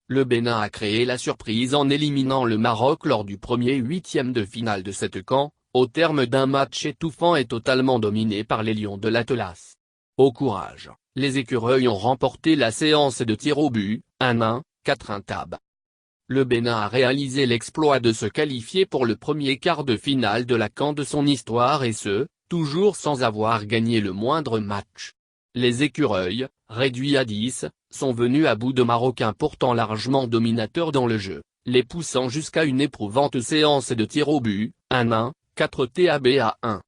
Le Bénin a créé la surprise en éliminant le Maroc lors du premier huitième de finale de cette CAN, au terme d'un match étouffant et totalement dominé par les Lions de l'Atlas. Au courage, les écureuils ont remporté la séance de tirs au but, 1-1, 4-1 tab. Le Bénin a réalisé l'exploit de se qualifier pour le premier quart de finale de la CAN de son histoire et ce, toujours sans avoir gagné le moindre match. Les écureuils, réduits à 10, sont venus à bout de Marocains pourtant largement dominateurs dans le jeu, les poussant jusqu'à une éprouvante séance de tirs au but, 1-1, 4 tab à 1.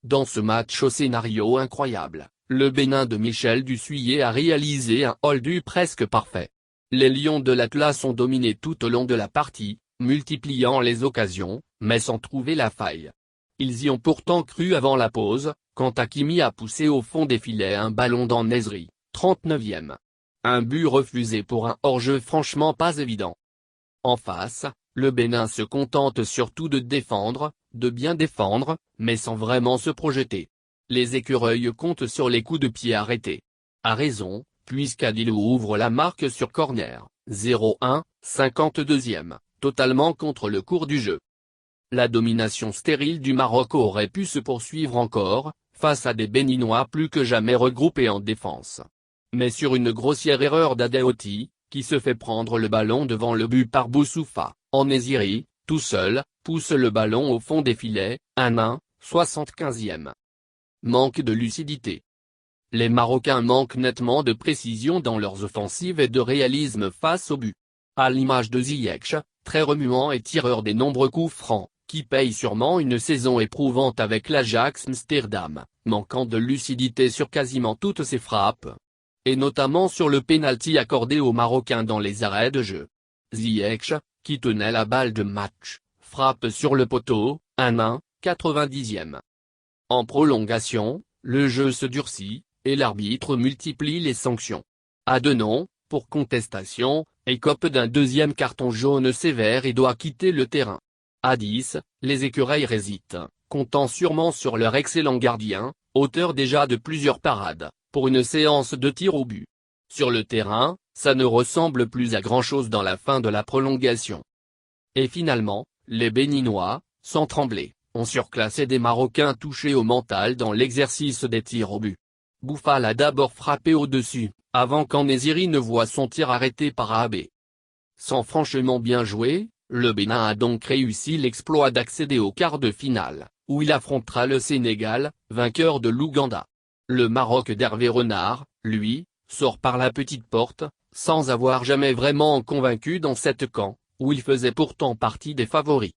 Dans ce match au scénario incroyable, le Bénin de Michel Dussuyer a réalisé un hold-up presque parfait. Les Lions de l'Atlas ont dominé tout au long de la partie, multipliant les occasions, mais sans trouver la faille. Ils y ont pourtant cru avant la pause, quand Hakimi a poussé au fond des filets un ballon d'En-Nesyri, 39e. Un but refusé pour un hors-jeu franchement pas évident. En face, le Bénin se contente surtout de défendre, de bien défendre, mais sans vraiment se projeter. Les écureuils comptent sur les coups de pied arrêtés. À raison, puisqu'Adilou ouvre la marque sur corner, 0-1, 52e, totalement contre le cours du jeu. La domination stérile du Maroc aurait pu se poursuivre encore, face à des Béninois plus que jamais regroupés en défense. Mais sur une grossière erreur d'Adaoti, qui se fait prendre le ballon devant le but par Boussoufa, En-Nesyri, tout seul, pousse le ballon au fond des filets, 1-1, 75e. Manque de lucidité. Les Marocains manquent nettement de précision dans leurs offensives et de réalisme face au but. À l'image de Ziyech, très remuant et tireur des nombreux coups francs, qui paye sûrement une saison éprouvante avec l'Ajax Amsterdam, manquant de lucidité sur quasiment toutes ses frappes. Et notamment sur le pénalty accordé aux Marocains dans les arrêts de jeu. Ziyech, qui tenait la balle de match, frappe sur le poteau, 1-1, 90e. En prolongation, le jeu se durcit, et l'arbitre multiplie les sanctions. À deux non, pour contestation, écope d'un deuxième carton jaune sévère et doit quitter le terrain. À 10, les écureuils hésitent, comptant sûrement sur leur excellent gardien, auteur déjà de plusieurs parades, pour une séance de tir au but. Sur le terrain, ça ne ressemble plus à grand-chose dans la fin de la prolongation. Et finalement, les Béninois, sans trembler, ont surclassé des Marocains touchés au mental dans l'exercice des tirs au but. Bouffal a d'abord frappé au-dessus, avant qu'En-Nesyri ne voie son tir arrêté par Aabé. Sans franchement bien jouer, le Bénin a donc réussi l'exploit d'accéder au quart de finale, où il affrontera le Sénégal, vainqueur de l'Ouganda. Le Maroc d'Hervé Renard, lui, sort par la petite porte, sans avoir jamais vraiment convaincu dans cette CAN, où il faisait pourtant partie des favoris.